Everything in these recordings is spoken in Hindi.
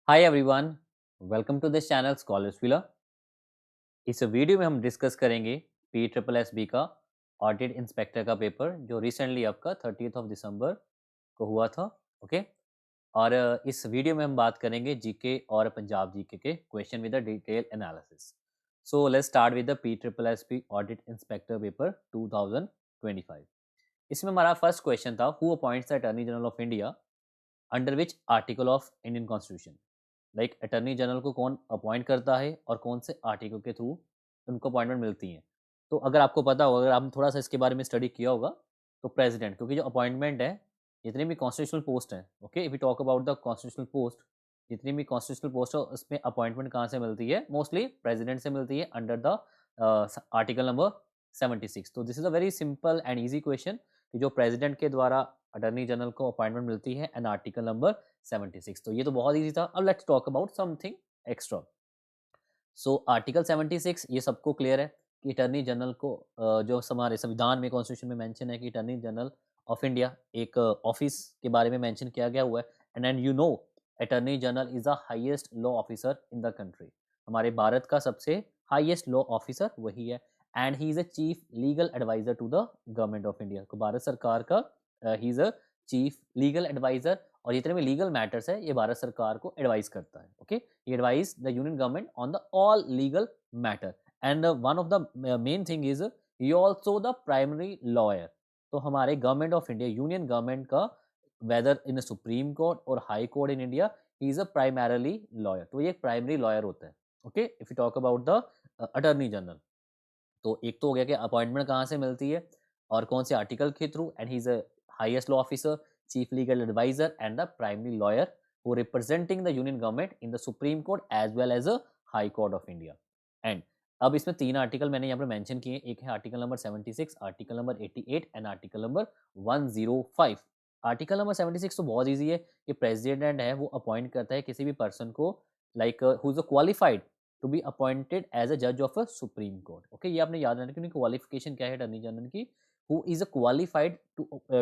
Hi everyone, welcome to this channel scholars villa. इस वीडियो में हम डिस्कस करेंगे पी ट्रिपल एस बी का ऑडिट इंस्पेक्टर का पेपर जो रिसेंटली आपका 30th ऑफ दिसंबर को हुआ था। ओके। और इस वीडियो में हम बात करेंगे जीके और पंजाब जीके के question with the detail analysis. So let's start with the P triple S B audit inspector paper 2025। इसमें हमारा फर्स्ट क्वेश्चन था, who appoints the attorney general of India under which article of Indian constitution. Like attorney general को कौन अपॉइंट करता है और कौन से आर्टिकल के थ्रू उनको अपॉइंटमेंट मिलती है। तो अगर आपको पता होगा, अगर आपने थोड़ा सा इसके बारे में स्टडी किया होगा, तो प्रेसिडेंट, क्योंकि जो अपॉइंटमेंट है, जितनी भी कॉन्स्टिट्यूशनल पोस्ट है, okay, if you talk about the constitutional post, जितनी भी कॉन्स्टिट्यूशनल पोस्ट है उसमें अपॉइंटमेंट कहाँ से मिलती है, मोस्टली प्रेसिडेंट से मिलती है अंडर द आर्टिकल नंबर 76। तो this is a very simple and easy question कि जो प्रेसिडेंट के द्वारा अटर्नी जनरल को अपॉइंटमेंट मिलती है एंड आर्टिकल नंबर 76। तो ये तो बहुत ईजी था। अब let's talk about something extra. So article 76 ये सबको क्लियर है कि अटर्नी जनरल को जो हमारे संविधान में, कॉन्स्टिट्यूशन में मेंशन है कि अटर्नी जनरल ऑफ इंडिया एक ऑफिस के बारे में मेंशन किया गया हुआ है। And and you know, attorney general is the highest law officer in the country. हमारे भारत का सबसे हाईएस्ट लॉ ऑफिसर वही है। And he is a chief legal adviser to the government of India. तो भारत सरकार का he is a chief legal adviser, और जितने भी लीगल मैटर्स है ये भारत सरकार को एडवाइस करता है। Okay, he advised the union government on the all legal matter, and one of the main thing is he also the primary lawyer। तो हमारे government of India, union government का, वेदर इन सुप्रीम कोर्ट और high court in India, he is a primarily lawyer. तो ये एक प्राइमरी लॉयर होता है। Okay, if you talk about the attorney general, तो एक तो हो गया कि अपॉइंटमेंट कहाँ से मिलती है और कौन से आर्टिकल के through, and he is a highest law officer, chief legal adviser and the primary lawyer who representing the union government in the supreme court as well as a high court of india। and अब इसमें तीन आर्टिकल मैंने यहाँ पर मेंशन किए। एक है article number 76, article number 88 and article number 105। Article number 76 तो बहुत इजी है कि प्रेसिडेंट है वो अपॉइंट करता है किसी भी पर्सन को, like who is qualified to be appointed as a जज of a supreme court. Okay, ये आपने याद रखना कि क्वालिफिकेशन क्या है अटॉर्नी जनरल की। Who is qualified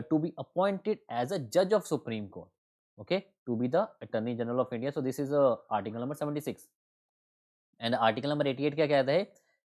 to be appointed as a जज of supreme court, okay, to be the attorney general of india। so this is article number 76। And article number 88 क्या कहता है,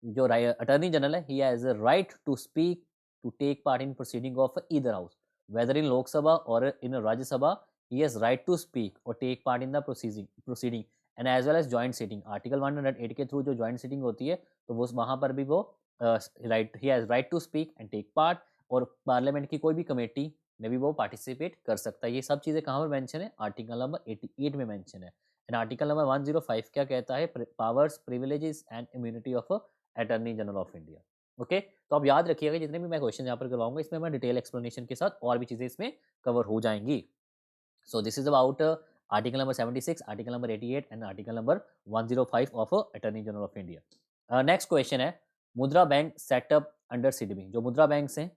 जो अटर्नी जनरल है, he has a right to speak, to take part in proceeding of either house, whether in Lok Sabha or in Rajya Sabha. He has right to speak or take part in the proceeding and as well as joint sitting. Article 108 के थ्रू जो जॉइंट सीटिंग होती है, तो वो वहां पर भी वो right, he has right to speak and take part, और पार्लियामेंट की कोई भी कमेटी में भी वो पार्टिसिपेट कर सकता है। ये सब चीजें कहाँ पर मेंशन है, आर्टिकल नंबर 88 में मेंशन है। एंड आर्टिकल नंबर 105 क्या कहता है, powers, privileges and immunity of attorney general of India. Okay, तो आप याद रखिएगा जितने भी मैं क्वेश्चन यहाँ पर करवाऊंगा, इसमें मैं डिटेल एक्सप्लेनेशन के साथ और भी चीजें इसमें कवर हो जाएंगी। सो this is about article number 76, article number 88 and article number 105 of attorney general of India. Next question है, मुद्रा बैंक सेटअप अंडर सिडबी। जो मुद्रा बैंक हैं,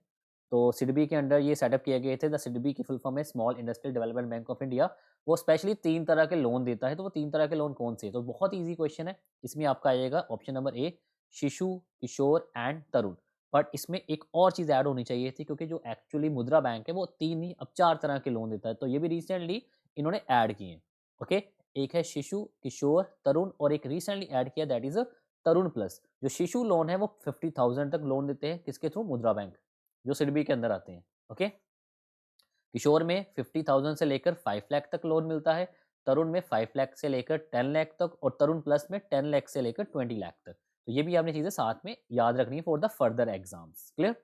तो सिडबी के अंडर ये सेटअप किए गए थे। द सिडबी की फुल फॉर्म है small industrial development bank of India. वो स्पेशली तीन तरह के लोन देता है। तो वो तीन तरह के लोन कौन से हैं? तो बहुत ईजी क्वेश्चन है। इसमें आपका आएगा ऑप्शन नंबर ए, शिशु, किशोर एंड तरुण। बट इसमें एक और चीज़ ऐड होनी चाहिए थी, क्योंकि जो एक्चुअली मुद्रा बैंक है वो तीन ही, अब चार तरह के लोन देता है। तो ये भी रिसेंटली इन्होंने ऐड किए हैं। ओके, एक है शिशु, किशोर, तरुण, और एक रिसेंटली ऐड किया, दैट इज तरुण प्लस। जो शिशु लोन है वो 50,000 तक लोन देते हैं, किसके थ्रू, मुद्रा बैंक, जो सिडबी के अंदर आते हैं। ओके, किशोर में 50,000 से लेकर 5 लाख तक लोन मिलता है, तरुण में 5 लाख से लेकर 10 लाख तक, और तरुण प्लस में 10 लाख से लेकर 20 लाख तक। तो ये भी आपने चीजें साथ में याद रखनी है for the further exams. Clear.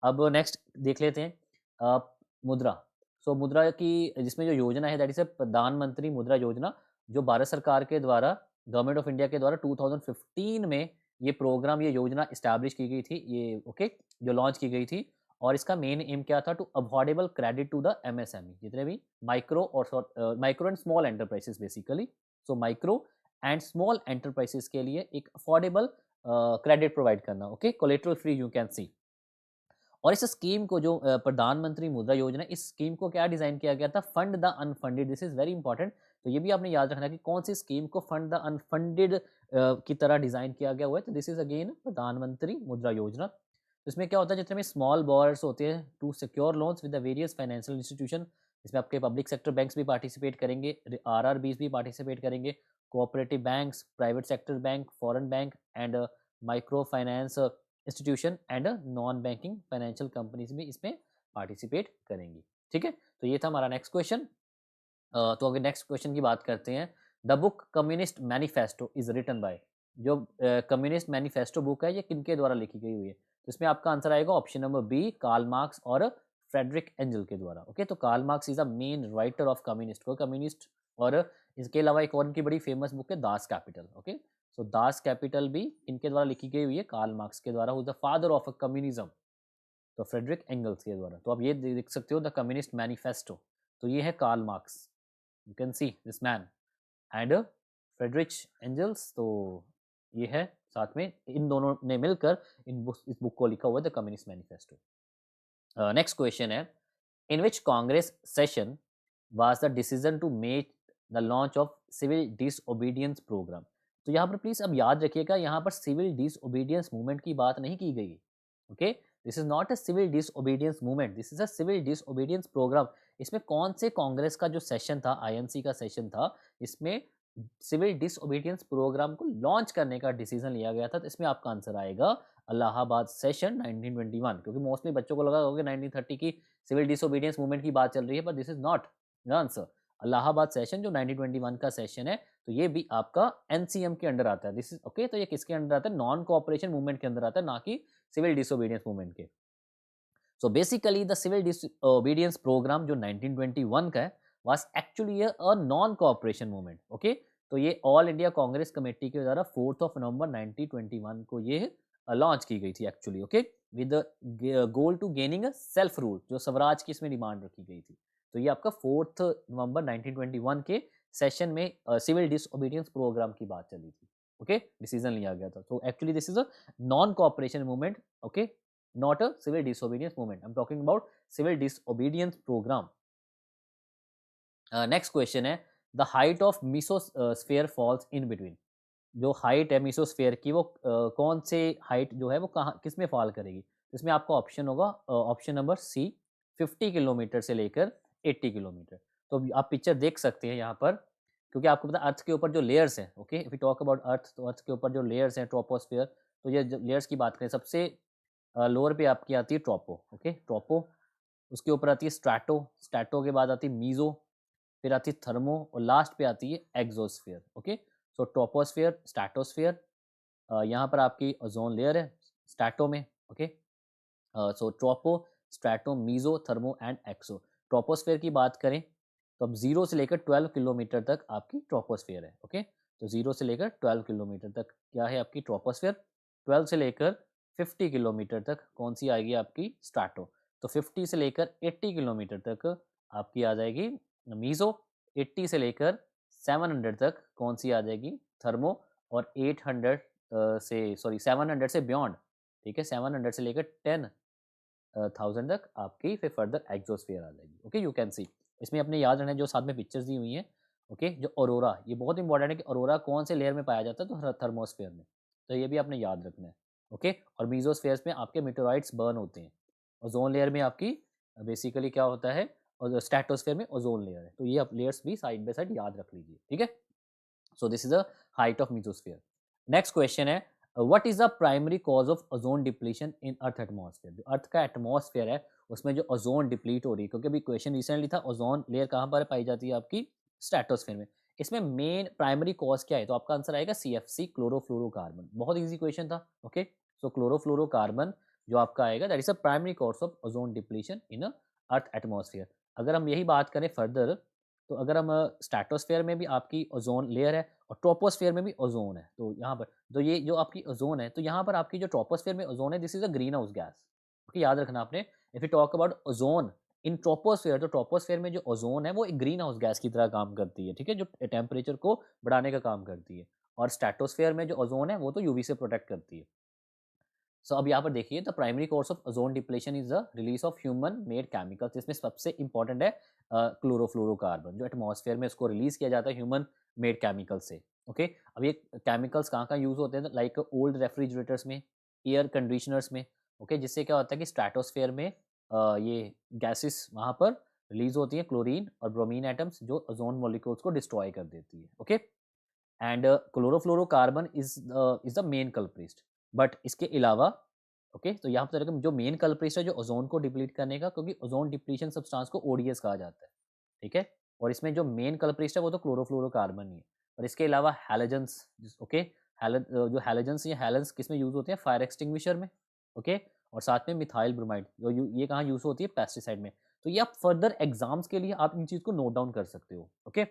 अब नेक्स्ट देख लेते हैं अ, मुद्रा। सो मुद्रा की जिसमें जो योजना है, दैट इज प्रधानमंत्री मुद्रा योजना, जो भारत सरकार के द्वारा, गवर्नमेंट ऑफ इंडिया के द्वारा 2015 में ये प्रोग्राम, ये योजना इस्टेब्लिश की गई थी, ये ओके, जो लॉन्च की गई थी। और इसका मेन एम क्या था, to affordable credit to the MSME, जितने भी माइक्रो और micro and small enterprises basically. So micro and small enterprises के लिए एक अफोर्डेबल क्रेडिट प्रोवाइड करना। Okay, collateral free you can see. और इस स्कीम को, जो प्रधानमंत्री मुद्रा योजना, इस स्कीम को क्या डिजाइन किया गया था, fund the unfunded. This is very important. तो ये भी आपने याद रखना कि कौन सी स्कीम को फंड द अनफंडेड की तरह डिजाइन किया गया हुआ है। तो दिस इज अगेन प्रधानमंत्री मुद्रा योजना। तो इसमें क्या होता है, जितने भी स्मॉल बोरर्स होते हैं, to secure loans with the various financial institution, इसमें आपके पब्लिक सेक्टर बैंक्स भी पार्टिसिपेट करेंगे, आरआरबीज भी पार्टिसिपेट करेंगे, cooperative banks, private sector bank, foreign bank and micro finance institution and non banking financial companies भी इसमें पार्टिसिपेट करेंगी। ठीक है, तो ये था हमारा नेक्स्ट क्वेश्चन। तो अगर नेक्स्ट क्वेश्चन की बात करते हैं, the book communist manifesto is written by, जो कम्युनिस्ट मैनिफेस्टो बुक है ये किनके द्वारा लिखी गई हुई है? तो इसमें आपका आंसर आएगा option number B, Karl Marx और फ्रेडरिक एंजल के द्वारा। ओके, तो Karl Marx is a main writer of communist को कम्युनिस्ट, और इसके अलावा एक और उनकी बड़ी फेमस बुक है दास कैपिटल। ओके, सो दास कैपिटल भी इनके द्वारा लिखी गई हुई है, कार्ल मार्क्स के द्वारा, who is the father of communism, तो फ्रेडरिक एंगल्स के द्वारा। तो आप ये देख सकते हो द कम्युनिस्ट मैनिफेस्टो, तो ये है Karl Marx, you can see this man and Friedrich Engels, तो ये है साथ में इन दोनों ने मिलकर इस बुक को लिखा हुआ है the communist manifesto. Next question है, in which Congress session was the decision to make the launch of civil disobedience programme? तो यहाँ पर प्लीज अब याद रखिएगा, यहाँ पर सिविल डिसओबीडियंस मूवमेंट की बात नहीं की गई। Okay, this is not a civil disobedience movement, this is a civil disobedience program. इसमें कौन से कांग्रेस का जो सेशन था, आईएनसी का सेशन था, इसमें सिविल डिसओबीडियंस प्रोग्राम को लॉन्च करने का डिसीजन लिया गया था? तो इसमें आपका आंसर आएगा इलाहाबाद सेशन 1921, क्योंकि मोस्टली बच्चों को लगा होगा 1930 की सिविल डिसओबीडियंस मूवमेंट की बात चल रही है, पर this is not the answer. Allahabad session जो 1921 का सेशन है, तो ये भी आपका एनसीएम के अंडर आता है। दिस इज ओके, तो ये किसके अंडर आता है? नॉन कोऑपरेशन मूवमेंट के अंदर आता है, ना कि सिविल डिसोबीडियंस मूवमेंट के। So basically the civil disobedience program जो 1921 का है was actually a non cooperation movement. Okay, तो ये ऑल इंडिया कांग्रेस कमेटी के द्वारा 4 नवंबर 1921 को ये लॉन्च की गई थी actually. Okay, with goal to gaining a self rule, जो स्वराज की इसमें डिमांड रखी गई थी। तो ये आपका 4 नवंबर 1921 के सेशन में सिविल डिसओबीडियंस प्रोग्राम की बात चली थी। ओके, डिसीजन लिया गया था। तो actually this is a non cooperation movement, okay, not a civil disobedience movement. I'm talking about civil disobedience program. Next question है, the height of mesosphere falls in between. जो हाइट है मीसोस्फेयर की, वो कौन से हाइट जो है वो कहाँ किस में फॉल करेगी? इसमें आपका ऑप्शन होगा ऑप्शन नंबर सी, 50 किलोमीटर से लेकर 80 किलोमीटर। तो आप पिक्चर देख सकते हैं यहाँ पर, क्योंकि आपको पता है अर्थ के ऊपर जो लेयर्स हैं, okay, if you talk about Earth, तो अर्थ के ऊपर जो लेयर्स हैं ट्रोपोस्फियर, तो ये लेयर्स की बात करें, सबसे लोअर पे आपकी आती है ट्रोपो। ओके, ट्रोपो, उसके ऊपर आती है स्ट्रैटो, स्ट्रैटो के बाद आती है मीजो, फिर आती है थर्मो, और लास्ट पे आती है exosphere. Okay, so troposphere, stratosphere, यहाँ पर आपकी ओजोन लेयर है स्ट्रैटो में। Okay, so tropo, strato, meso, thermo and exo. Troposphere की बात करें तो अब 0 से लेकर 12 किलोमीटर तक आपकी ट्रोपोस्फियर है। ओके, तो 0 से लेकर 12 किलोमीटर तक क्या है आपकी ट्रोपोस्फियर, 12 से लेकर 50 किलोमीटर तक कौन सी आएगी आपकी स्ट्रैटो, तो 50 से लेकर 80 किलोमीटर तक आपकी आ जाएगी मीजो, 80 से लेकर 700 तक कौन सी आ जाएगी थर्मो, और 800 से सॉरी 700 से बियॉन्ड, ठीक है, 700 से लेकर 10,000 तक आपकी फिर फर्दर एक्सोस्फीयर आ जाएगी। ओके, यू कैन सी, इसमें अपने याद रखना है जो साथ में पिक्चर्स दी हुई हैं। ओके, जो ऑरोरा, ये बहुत इंपॉर्टेंट है कि ऑरोरा कौन से लेयर में पाया जाता है, तो थर्मोस्फेयर में, तो ये भी आपने याद रखना है। ओके, और मीजोस्फेयर्स में आपके मीटेराइट्स बर्न होते हैं, ओजोन लेयर में आपकी बेसिकली क्या होता है, और स्ट्रेटोस्फेयर में ओजोन लेयर है, तो ये आप लेयर्स भी साइड बाय साइड याद रख लीजिए। ठीक है, so this is a height of mesosphere. Next question है, what is the primary cause of ozone depletion in Earth atmosphere? जो अर्थ का एटमॉस्फेयर है उसमें जो ओजोन डिप्लीट हो रही है, क्योंकि अभी क्वेश्चन रिसेंटली था ओजोन लेयर कहाँ पर पाई जाती है आपकी स्ट्रेटोस्फेयर में, इसमें मेन प्राइमरी कॉज क्या है? तो आपका आंसर आएगा सीएफसी, क्लोरोफ्लोरोकार्बन। बहुत इजी क्वेश्चन था। ओके, सो क्लोरोफ्लोरोकार्बन जो आपका आएगा that is a primary cause of ozone depletion in Earth atmosphere. अगर हम यही बात करें फर्दर, तो अगर हम स्ट्रेटोस्फेयर में भी आपकी ओजोन लेयर है और ट्रोपोस्फेयर में भी ओजोन है, तो यहाँ पर तो ये जो आपकी ओजोन है, तो यहाँ पर आपकी जो ट्रोपोस्फेयर में ओजोन है this is a green house gas. Okay, याद रखना आपने, if you talk about ozone in troposphere, तो ट्रोपोस्फेयर में जो ओजोन है वो एक ग्रीन हाउस गैस की तरह काम करती है, ठीक है, जो टेम्परेचर को बढ़ाने का काम करती है, और स्ट्रेटोस्फेयर में जो ओजोन है वो तो यूवी से प्रोटेक्ट करती है। सो अब यहाँ पर देखिए, the primary course of ozone depletion is the release of human made chemicals, इसमें सबसे इंपॉर्टेंट है क्लोरोफ्लोरोकार्बन, जो एटमॉस्फेयर में इसको रिलीज किया जाता है ह्यूमन मेड केमिकल से। ओके, अब ये केमिकल्स कहाँ कहाँ यूज होते हैं, लाइक ओल्ड रेफ्रिजरेटर्स में, एयर कंडीशनर्स में। ओके, जिससे क्या होता है कि स्ट्रेटोस्फेयर में ये गैसेस वहाँ पर रिलीज होती है क्लोरीन और ब्रोमीन एटम्स जो ओजोन मॉलिक्यूल्स को डिस्ट्रॉय कर देती है। Okay, and chlorofluorocarbon is the main culprit, but इसके अलावा ओके तो यहाँ पर जो मेन कल्प्रिस्ट है जो ओजोन को डिप्लीट करने का, क्योंकि ओजोन डिप्लीशन सब्सटेंस को ओडीएस कहा जाता है, ठीक है। और इसमें जो मेन कल्प्रिस्ट है वो तो क्लोरोफ्लोरोकार्बन ही है, और इसके अलावा हैलोजेंस, ओके, जो हैलोजेंस, ये हैलेंस किस में यूज होते हैं, फायर एक्सटिंग्विशर में, ओके। और साथ में मिथाइल ब्रोमाइड ये कहाँ यूज होती है, पेस्टिसाइड में। तो ये आप फर्दर एग्जाम्स के लिए आप इन चीज को नोट डाउन कर सकते हो, ओके।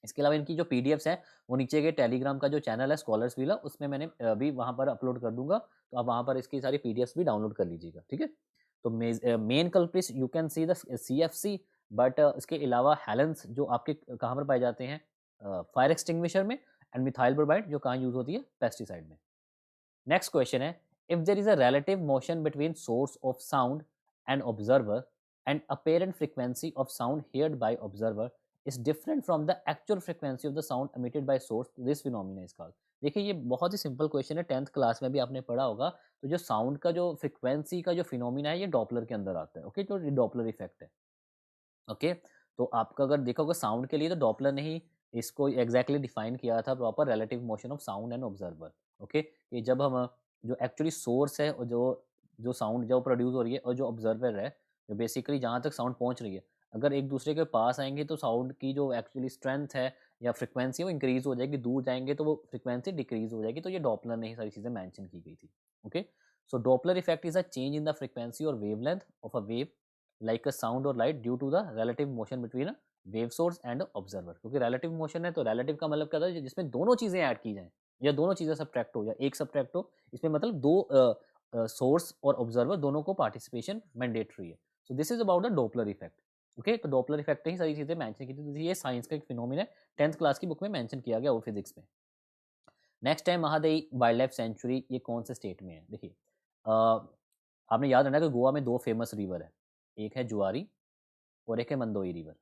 इसके अलावा इनकी जो पीडीएफ्स हैं वो नीचे के टेलीग्राम का जो चैनल है स्कॉलर्स विला, उसमें मैंने अभी वहाँ पर अपलोड कर दूंगा, तो आप वहाँ पर इसकी सारी पीडीएफ्स भी डाउनलोड कर लीजिएगा, ठीक है। तो main culprit you can see the CFC, but इसके अलावा हैलेंस जो आपके कहाँ पर पाए जाते हैं, फायर एक्सटिंग्विशर में, एंड मिथाइल ब्रोमाइड जो कहाँ यूज होती है, पेस्टिसाइड में। नेक्स्ट क्वेश्चन है, if there is a relative motion between source of sound and observer and apparent frequency of sound heard by observer is different from the actual frequency of the sound emitted by source, this phenomena is called। देखिए ये बहुत ही सिंपल क्वेश्चन है, 10th क्लास में भी आपने पढ़ा होगा। तो जो साउंड का जो फ्रिक्वेंसी का जो फिनोमिना है ये डॉपलर के अंदर आता है, ओके, तो डॉपलर इफेक्ट है, ओके। तो आपका अगर देखा होगा साउंड के लिए तो डॉपलर ने ही इसको एग्जैक्टली डिफाइन किया था, proper relative motion of sound and observer, okay. कि जब हम जो एक्चुअली सोर्स है और जो जो साउंड जो प्रोड्यूस हो रही है और जो ऑब्जर्वर है, जो बेसिकली जहाँ तक साउंड पहुँच रही है, अगर एक दूसरे के पास आएंगे तो साउंड की जो एक्चुअली स्ट्रेंथ है या फ्रिक्वेंसी वो इंक्रीज हो जाएगी, दूर जाएंगे तो वो फ्रिक्वेंसी डिक्रीज हो जाएगी। तो ये डॉपलर ने ही सारी चीज़ें मैंशन की गई थी, okay. So Doppler effect is a change in the frequency or wavelength of a wave like a sound or light due to the relative motion between a wave source and observer. क्योंकि relative मोशन है तो relative का मतलब क्या होता है, जिसमें दोनों चीजें ऐड की जाएं या दोनों चीजें सब्ट्रैक्ट हो या एक सब्ट्रैक्ट हो, इसमें मतलब दो सोर्स और ऑब्जर्वर दोनों को पार्टिसिपेशन मैंडेटरी है। So this is about the Doppler effect, okay. तो डॉपलर इफेक्ट ही सारी चीजें मेंशन की थी, तो ये साइंस का एक फिनोमिना है, 10th क्लास की बुक में मेंशन किया गया वो फिजिक्स में। नेक्स्ट है महादेई वाइल्ड लाइफ सेंचुरी, ये कौन से स्टेट में है, देखिए आपने याद रखना कि गोवा में दो फेमस रिवर है, एक है जुआरी और एक है मंदोई रिवर,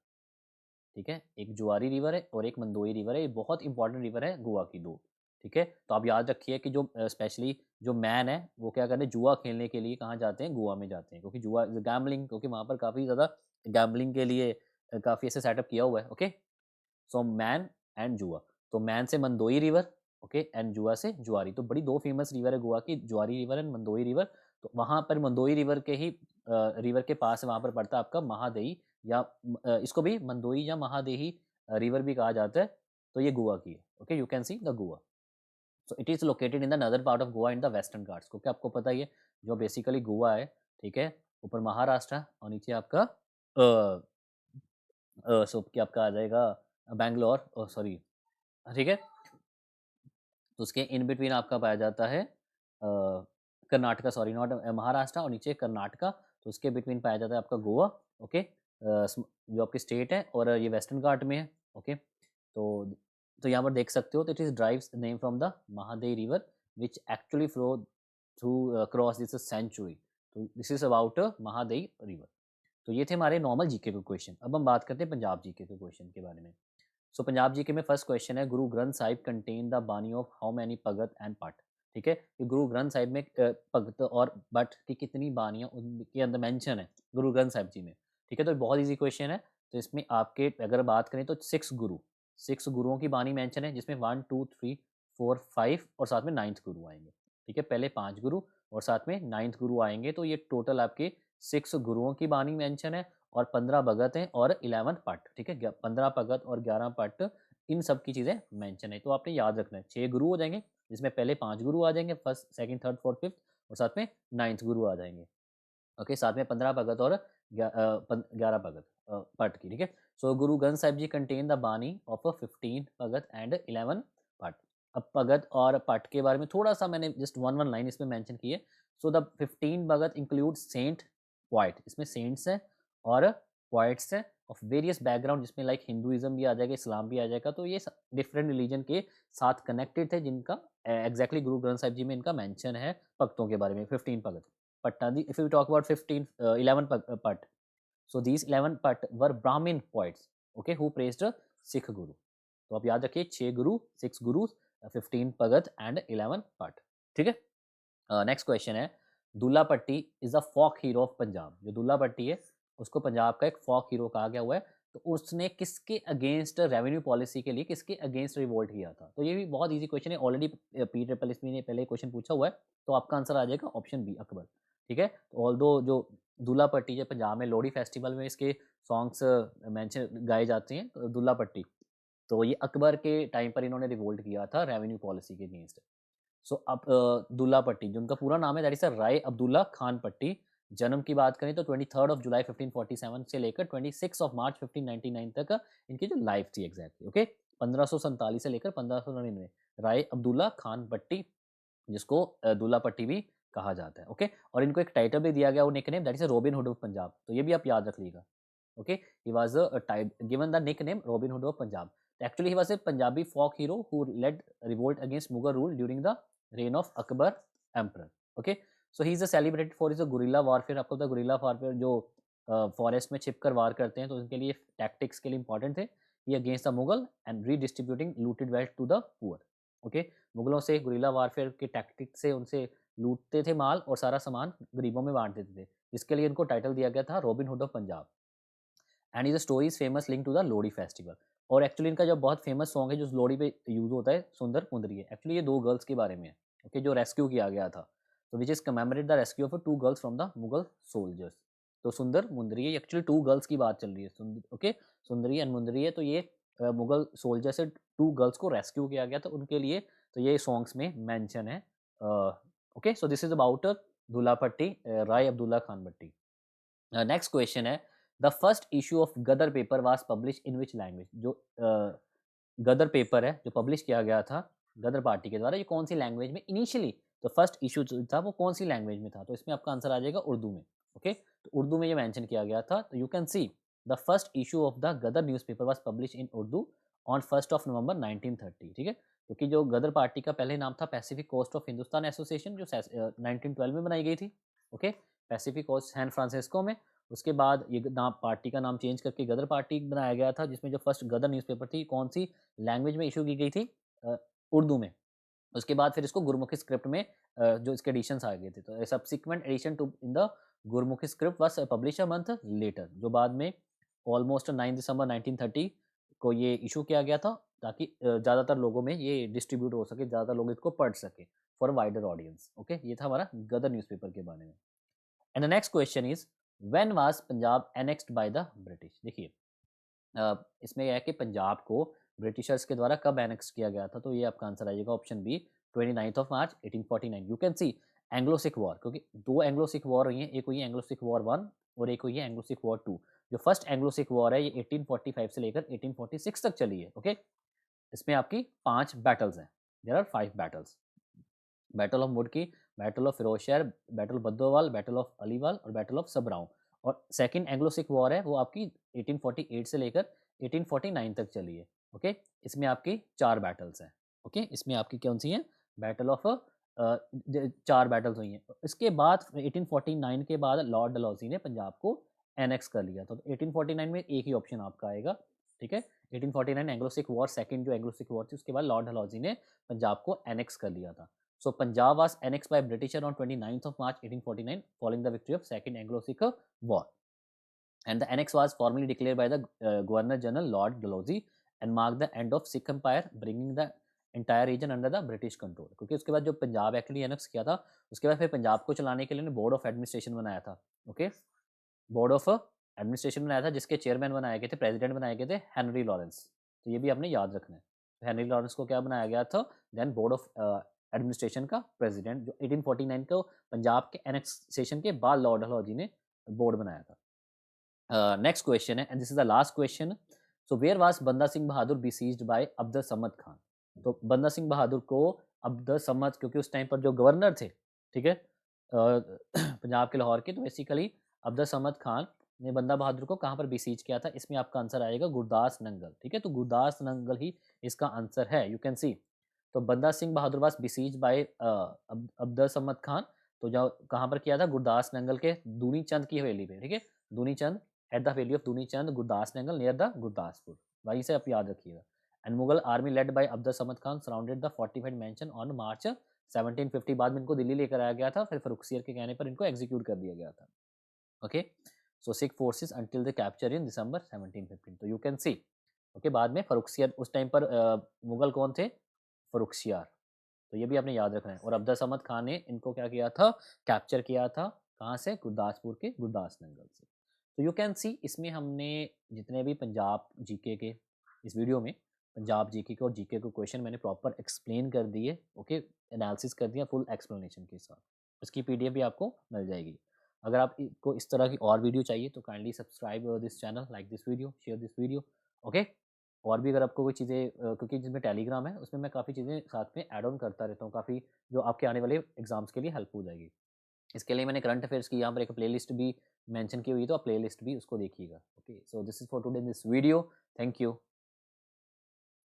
ठीक है। एक जुआरी रिवर है और एक मंदोई रिवर है, ये बहुत इंपॉर्टेंट रिवर है गोवा की दो, ठीक है। तो आप याद रखिए कि जो स्पेशली जो मैन है वो क्या करते हैं, जुआ खेलने के लिए कहाँ जाते हैं, गोवा में जाते हैं, क्योंकि जुआ गैम्बलिंग, क्योंकि वहाँ पर काफ़ी ज़्यादा गैम्बलिंग के लिए काफ़ी ऐसे सेटअप किया हुआ है, ओके। सो मैन एंड जुआ, तो मैन से मंदोई रिवर, ओके, एंड जुआ से जुआरी। तो बड़ी दो फेमस रिवर है गोवा की, जुआरी रिवर एंड मंदोई रिवर। तो वहाँ पर मंदोई रिवर के ही रिवर के पास वहाँ पर पड़ता है आपका महादेई, या इसको भी मंदोई या महादेही रिवर भी कहा जाता है। तो ये गोवा की है, okay, you can see the Goa. So it is located in the northern part of Goa in the Western Ghats, क्योंकि आपको पता ही है जो बेसिकली गोवा है, ठीक है, ऊपर महाराष्ट्र और नीचे आपका सो क्या आपका आ जाएगा बैंगलोर, सॉरी, ठीक है। तो उसके इन बिटवीन आपका पाया जाता है कर्नाटका, सॉरी नॉट महाराष्ट्र, और नीचे कर्नाटका, तो उसके बिटवीन पाया जाता है आपका गोवा, ओके। जो आपकी स्टेट है और ये वेस्टर्न घाट में है, ओके। तो यहाँ पर देख सकते हो, तो it is drives name from the Mahadei river which actually flow through cross this sanctuary. तो this is about Mahadei river. तो ये थे हमारे नॉर्मल जीके के क्वेश्चन। अब हम बात करते हैं पंजाब जीके के क्वेश्चन के बारे में। सो पंजाब जीके में फर्स्ट क्वेश्चन है, गुरु ग्रंथ साहिब कंटेन द बानी of how many Bhagat and पट, ठीक है। कि गुरु ग्रंथ साहिब में भगत और बट की कितनी बानियां उनके अंदर मेंशन है गुरु ग्रंथ साहिब जी में, ठीक है। तो बहुत इजी क्वेश्चन है। तो इसमें आपके अगर बात करें तो 6 गुरुओं की बानी मेंशन है, जिसमें 1 2 3 4 5 और साथ में 9th गुरु आएंगे, ठीक है। पहले 5 गुरु और साथ में 9th गुरु आएंगे, तो ये टोटल आपके 6 गुरुओं की बानी मेंशन है, और 15 भगत हैं और 11 पट, ठीक है। 15 भगत और 11 पट, इन सब की चीज़ें मेंशन है। तो आपने याद रखना है 6 गुरु हो जाएंगे, जिसमें पहले 5 गुरु आ जाएंगे, first second third fourth fifth, और साथ में 9th गुरु आ जाएंगे, ओके। साथ में 15 भगत और 11 भगत पट की, ठीक है। सो गुरु ग्रंथ साहिब जी कंटेन द बानी ऑफ 15 भगत एंड 11 पट। अब भगत और पट के बारे में थोड़ा सा मैंने जस्ट वन लाइन इसमें मेंशन की है। So the 15 Bhagat include saint poet, इसमें सेंट्स हैं और पोइट्स हैं ऑफ वेरियस बैकग्राउंड, जिसमें लाइक हिंदुइज्म भी आ जाएगा, इस्लाम भी आ जाएगा। तो ये डिफरेंट रिलीजन के साथ कनेक्टेड थे, जिनका एग्जैक्टली गुरु ग्रंथ साहिब जी में इनका मेंशन है भक्तों के बारे में, 15 भगत। Pattani, if we talk about 15, 11 Patt, so these 11 Patt were Brahmin poets, okay, who praised a Sikh Guru. तो आप याद रखिए 6 गुरु, 6 गुरु, 15 भगत एंड 11 पट, ठीक है। नेक्स्ट क्वेश्चन है, Dulla Bhatti is a folk hero of Punjab. जो दुल्ला पट्टी है उसको पंजाब का एक फोक हीरो कहा गया हुआ है। तो उसने किसके अगेंस्ट रेवेन्यू पॉलिसी के लिए किसके अगेंस्ट रिवोल्ट किया था? तो ये भी बहुत इजी क्वेश्चन है, ऑलरेडी पी ट्रिपल एस ने पहले क्वेश्चन पूछा हुआ है। तो आपका आंसर आ जाएगा ऑप्शन बी, अकबर। ठीक है, तो ऑल्दो जो दुल्ला पट्टी जो पंजाब में लोहड़ी फेस्टिवल में इसके सॉन्ग्स मेंशन गाए जाते हैं, तो दुल्ला पट्टी, तो ये अकबर के टाइम पर इन्होंने रिवोल्ट किया था रेवेन्यू पॉलिसी के अगेंस्ट। सो अब दुल्ला पट्टी जो उनका पूरा नाम है दैट इज राय अब्दुल्ला खान पट्टी। जन्म की बात करें तो 23 जुलाई 1547 से लेकर 26 मार्च 1599 तक इनकी जो लाइफ थी एग्जैक्टली। ओके, 1547 से लेकर 1599, राय अब्दुल्ला खान पट्टी, जिसको दुल्ला पट्टी भी कहा जाता है। ओके, और इनको एक टाइटल भी दिया गया वो nickname that is robin Hood of Punjab, तो ये भी आप याद रख लीजिएगा। Okay, he was given the nickname robin Hood of Punjab. Actually, he was a Punjabi folk hero who led revolt against Mughal rule during the reign of Akbar Emperor. Okay, so he is celebrated for his guerrilla warfare. आपको पता गुरिल्ला वारफेयर जो फॉरेस्ट में छिप कर वार करते हैं, तो उनके लिए टैक्टिक्स के लिए इंपॉर्टेंट थे। ये against the Mughal and redistributing looted wealth to the poor. Okay, मुगलों से गुरिल्ला वारफेयर के टैक्टिक्स से उनसे लूटते थे माल और सारा सामान गरीबों में बांट देते थे, जिसके लिए इनको टाइटल दिया गया था Robin Hood of Punjab. And is story is famous link to the Lohri festival. और एक्चुअली इनका जो बहुत फेमस सॉन्ग है जो लोहड़ी पे यूज होता है, सुंदर मुंदरी है, एक्चुअली ये दो गर्ल्स के बारे में है। ओके, जो रेस्क्यू किया गया था, तो which is commemorate the rescue of two girls from the Mughal soldiers. तो सुंदर मुंदरी है, एक्चुअली टू गर्ल्स की बात चल रही है। ओके, सुंदरी एंड मुंदरी है, तो ये मुगल सोल्जर से टू गर्ल्स को रेस्क्यू किया गया था उनके लिए, तो ये सॉन्ग्स में मेंशन है। Okay, so this is about Dulla Bhatti, Rai Abdullah Khan Bhatti. Next question है, the first issue of Ghadar paper was publish in which language. जो गदर पेपर है जो पब्लिश किया गया था गदर पार्टी के द्वारा, ये कौन सी लैंग्वेज में इनिशियली, तो फर्स्ट इशू जो था वो कौन सी लैंग्वेज में था? तो इसमें आपका आंसर आ जाएगा उर्दू में। ओके, तो उर्दू में ये मेंशन किया गया था। तो you can see the first issue of the Ghadar newspaper was publish in Urdu on 1 November 1930। ठीक है, क्योंकि जो गदर पार्टी का पहले नाम था Pacific Coast of Hindustan Association, जो 1912 में बनाई गई थी। Okay, Pacific Coast San Francisco में। उसके बाद ये नाम पार्टी का नाम चेंज करके गदर पार्टी बनाया गया था, जिसमें जो फर्स्ट गदर न्यूज़पेपर थी कौन सी लैंग्वेज में इशू की गई थी? उर्दू में। उसके बाद फिर इसको गुरमुखी स्क्रिप्ट में जो इसके एडिशंस आ गए थे, तो subsequent edition too in the Gurmukhi script was publish a month later, जो बाद में ऑलमोस्ट 9 दिसंबर 1930 को ये इशू किया गया था, ताकि ज़्यादातर लोगों में ये डिस्ट्रीब्यूट हो सके, ज़्यादातर लोग इसको पढ़ सके फॉर वाइडर ऑडियंस। ओके, ये था हमारा गदर न्यूज़पेपर के बारे में। And the next question is when was Punjab annexed by the British. देखिए इसमें यह है कि पंजाब को ब्रिटिशर्स के द्वारा कब एनेक्स किया गया था? तो ये आपका आंसर आएगा option B, 29 March 1849। You can see Anglo Sikh war, क्योंकि दो एंग्लो सिख वॉर हुई हैं, एक हुई है एंग्लो सिख वॉर 1 और एक हुई है एंग्लो सिख वॉर 2। जो फर्स्ट एंग्लो सिख वॉर है ये 1845 से लेकर 1846 तक चली है। ओके, इसमें आपकी 5 बैटल्स हैं, there are 5 battles. Battle of Mudki, battle of Ferozeshah, battle of Baddowal, battle of Aliwal और बैटल ऑफ सबराऊं। और सेकंड एंग्लो सिख वॉर है वो आपकी 1848 से लेकर 1849 तक चली है। ओके, इसमें आपकी 4 बैटल्स हैं। ओके, इसमें आपकी कौन सी हैं? बैटल ऑफ 4 बैटल्स हुई हैं। इसके बाद 1849 के बाद लॉर्ड डलहौजी ने पंजाब को एनेक्स कर लिया था। तो 1849 में एक ही ऑप्शन आपका आएगा। ठीक है, 1849 एंग्लो सिख वॉर, सेकंड जो एंग्लो सिख वॉर थी, उसके बाद लॉर्ड डलहौजी ने पंजाब को एनेक्स कर लिया था। So Punjab was annexed by Britisher on 29th of March 1849 following the victory of Second Anglo-Sikh War. And the annex was formally declared by the Governor General Lord Dalhousie and marked the end of Sikh Empire, bringing the entire region under the British control. क्योंकि उसके बाद जो पंजाब एक्चुअली एनेक्स किया था, उसके बाद फिर पंजाब को चलाने के लिए बोर्ड ऑफ एडमिनिस्ट्रेशन बनाया था। ओके, बोर्ड ऑफ एडमिनिस्ट्रेशन बनाया था, जिसके चेयरमैन बनाए गए थे, प्रेसिडेंट बनाए गए थे हेनरी लॉरेंस। तो ये भी आपने याद रखना है। तो हेनरी लॉरेंस को क्या बनाया गया था? देन बोर्ड ऑफ एडमिनिस्ट्रेशन का प्रेसिडेंट, जो 1849 को पंजाब के एनेक्सेशन के बाद लॉर्ड डलहौजी ने बोर्ड बनाया था। नेक्स्ट क्वेश्चन है, and this is the last question. So where was Banda Singh Bahadur besieged by Abd Samad Khan. तो बंदा सिंह बहादुर को अब्द समद, क्योंकि उस टाइम पर जो गवर्नर थे, ठीक है, पंजाब के लाहौर के, तो बेसिकली अब्द समद खान ने बंदा बहादुर को कहाँ पर बिसीज किया था? इसमें आपका आंसर आएगा गुरदास नंगल। ठीक है, तो गुरदास नंगल ही इसका आंसर है। यू कैन सी, तो बंदा सिंह बहादुर वाज बिसीज बाय अब्द समद खान, तो जो कहाँ पर किया था? गुरदास नंगल के दूनी चंद की हवेली पे। ठीक है, दूनी चंद, एट द वैली ऑफ दूनी चंद, गुरदास नंगल नियर द गुरदासपुर, वहीं से आप याद रखिएगा। And Mughal army led by Abd Samad Khan surrounded the fortified mention on March 1750। बाद में इनको दिल्ली लेकर आया गया था, फिर फरुखसियर के कहने पर इनको एग्जीक्यूट कर दिया गया था। Okay, so Sikh forces until the capture in December 1715। तो यू कैन सी ओके, बाद में फरुखसियार, उस टाइम पर मुगल कौन थे, फरुखसियार, तो ये भी आपने याद रखना है। और अब्दा समद खान ने इनको क्या किया था, कैप्चर किया था, कहाँ से, गुरदासपुर के गुरदास नंगल से। तो यू कैन सी इसमें हमने जितने भी पंजाब जीके के, इस वीडियो में पंजाब जीके के और जीके को क्वेश्चन मैंने प्रॉपर एक्सप्लेन कर दिए, ओके, एनालिसिस कर दिया फुल एक्सप्लेनेशन के साथ। उसकी पीडीएफ भी आपको मिल जाएगी। अगर आपको इस तरह की और वीडियो चाहिए तो kindly subscribe this channel, like this video, share this video, okay. और भी अगर आपको कोई चीज़ें क्योंकि जिसमें टेलीग्राम है उसमें मैं काफ़ी चीज़ें साथ में ऐड ऑन करता रहता हूँ, काफ़ी जो आपके आने वाले एग्जाम्स के लिए हेल्प हो जाएगी। इसके लिए मैंने करंट अफेयर्स की यहाँ पर एक प्लेलिस्ट भी मेंशन की हुई है, तो आप प्लेलिस्ट भी उसको देखिएगा। Okay, so this is for today in this video. Thank you.